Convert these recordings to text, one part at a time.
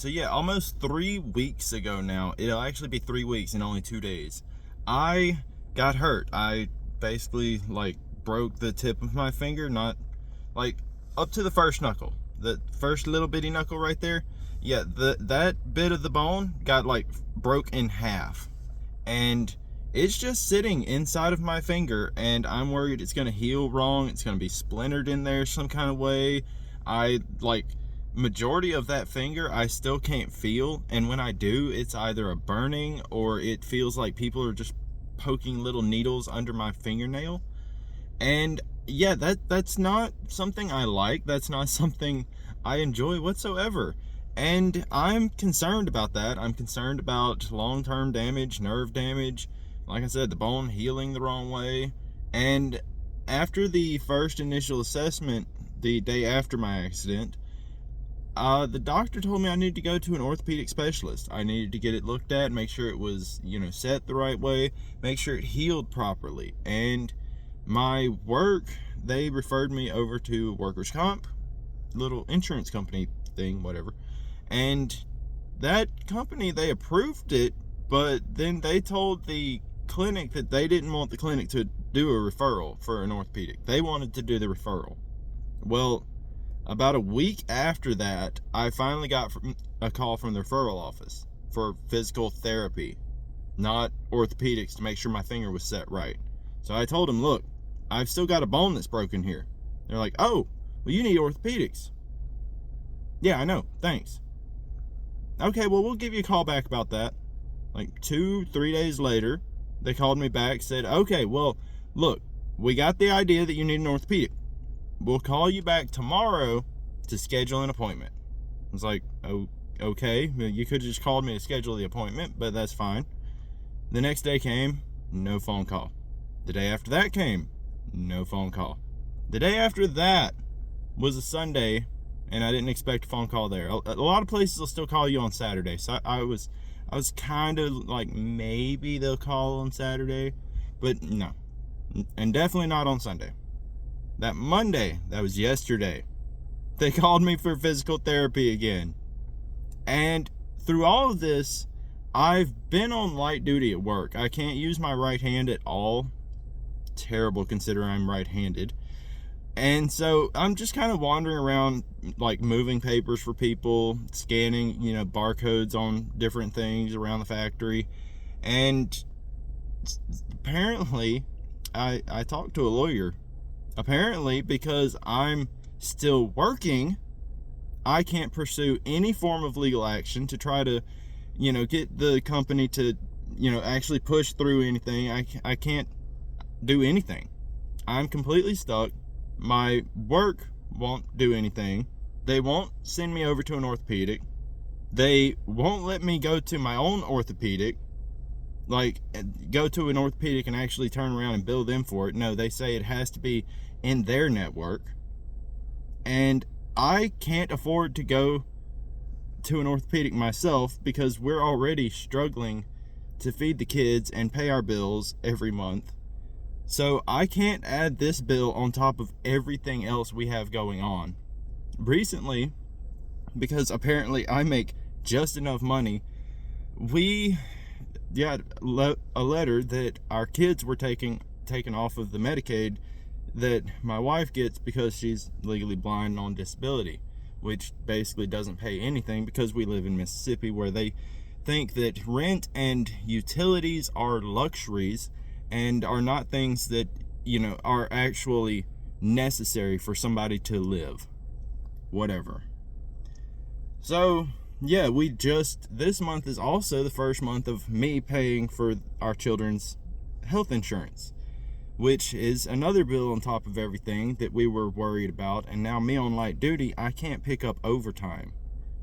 So yeah, almost 3 weeks ago now, it'll actually be 3 weeks and only 2 days, I got hurt. I basically like broke the tip of my finger, not like up to the first knuckle, the first little bitty knuckle right there. Yeah, that bit of the bone got like broke in half, and it's just sitting inside of my finger, and I'm worried it's going to heal wrong. It's going to be splintered in there some kind of way. I like majority of that finger I still can't feel, and when I do, it's either a burning or it feels like people are just poking little needles under my fingernail. And yeah, that's not something I like. That's not something I enjoy whatsoever. And I'm concerned about that. I'm concerned about long-term damage, nerve damage. Like I said, the bone healing the wrong way. And after the first initial assessment, the day after my accident, the doctor told me I needed to go to an orthopedic specialist. I needed to get it looked at, make sure it was, set the right way, make sure it healed properly. And my work, they referred me over to workers' comp, little insurance company thing, whatever. And that company, they approved it, but then they told the clinic that they didn't want the clinic to do a referral for an orthopedic. They wanted to do the referral. Well, about a week after that, I finally got a call from the referral office for physical therapy, not orthopedics, to make sure my finger was set right. So I told them, look, I've still got a bone that's broken here. They're like, oh, well, you need orthopedics. Yeah, I know, thanks. Okay, well, we'll give you a call back about that. Like 2-3 days later, they called me back, said, okay, well, look, we got the idea that you need an orthopedic. We'll call you back tomorrow to schedule an appointment. I was like, oh, okay, you could have just called me to schedule the appointment, but that's fine. The next day came, no phone call. The day after that came, no phone call. The day after that was a Sunday, and I didn't expect a phone call there. A lot of places will still call you on Saturday, so I was kind of like, maybe they'll call on Saturday, but no, and definitely not on Sunday. That Monday, that was yesterday, they called me for physical therapy again. And through all of this, I've been on light duty at work. I can't use my right hand at all. Terrible considering I'm right-handed. And so I'm just kind of wandering around, like moving papers for people, scanning, barcodes on different things around the factory. And apparently, I talked to a lawyer. Apparently, because I'm still working, I can't pursue any form of legal action to try to, get the company to, actually push through anything. I can't do anything. I'm completely stuck. My work won't do anything. They won't send me over to an orthopedic. They won't let me go to my own orthopedic, like go to an orthopedic and actually turn around and bill them for it. No, they say it has to be in their network. And I can't afford to go to an orthopedic myself because we're already struggling to feed the kids and pay our bills every month. So I can't add this bill on top of everything else we have going on. Recently, because apparently I make just enough money, we got a letter that our kids were taken off of the Medicaid that my wife gets because she's legally blind and on disability, which basically doesn't pay anything because we live in Mississippi, where they think that rent and utilities are luxuries and are not things that, are actually necessary for somebody to live. Whatever. So, yeah, this month is also the first month of me paying for our children's health insurance, which is another bill on top of everything that we were worried about. And now me on light duty, I can't pick up overtime.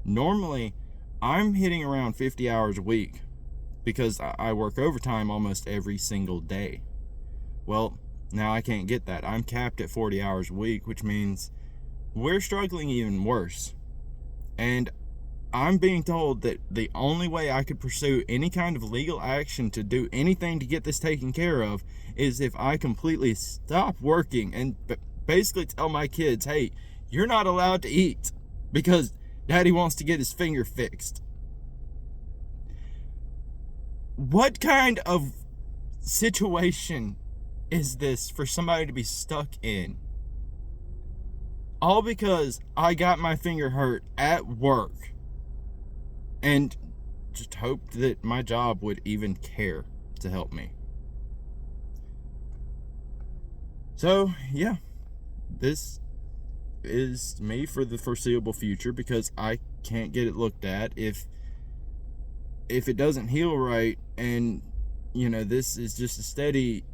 Normally, I'm hitting around 50 hours a week because I work overtime almost every single day. Well, now I can't get that. I'm capped at 40 hours a week, which means we're struggling even worse. And I'm being told that the only way I could pursue any kind of legal action to do anything to get this taken care of is if I completely stop working and basically tell my kids, hey, you're not allowed to eat, because Daddy wants to get his finger fixed. What kind of situation is this for somebody to be stuck in? All because I got my finger hurt at work and just hoped that my job would even care to help me. So, yeah, this is me for the foreseeable future because I can't get it looked at. If it doesn't heal right, and this is just a steady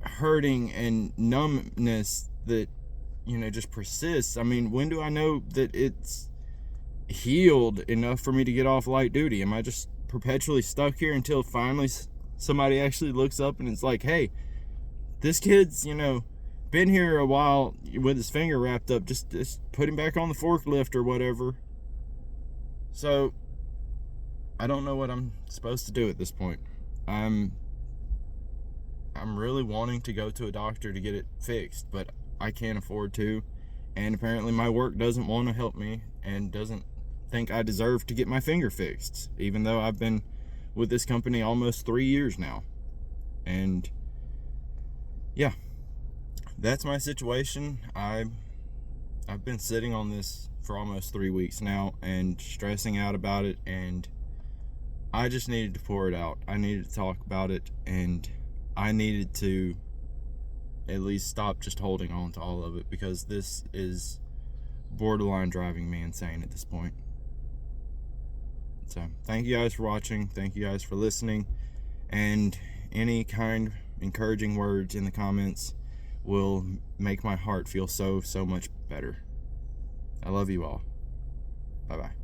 hurting and numbness that just persists. I mean, when do I know that it's healed enough for me to get off light duty? Am I just perpetually stuck here until finally somebody actually looks up and it's like, hey, this kid's been here a while with his finger wrapped up, just put him back on the forklift or whatever. So I don't know what I'm supposed to do at this point. I'm really wanting to go to a doctor to get it fixed, but I can't afford to, and apparently my work doesn't want to help me and doesn't think I deserve to get my finger fixed, even though I've been with this company almost 3 years now. And yeah, that's my situation. I've been sitting on this for almost 3 weeks now and stressing out about it, and I just needed to pour it out. I needed to talk about it, and I needed to at least stop just holding on to all of it, because this is borderline driving me insane at this point. So thank you guys for watching. Thank you guys for listening, and any kind encouraging words in the comments will make my heart feel so much better. I love you all. Bye bye.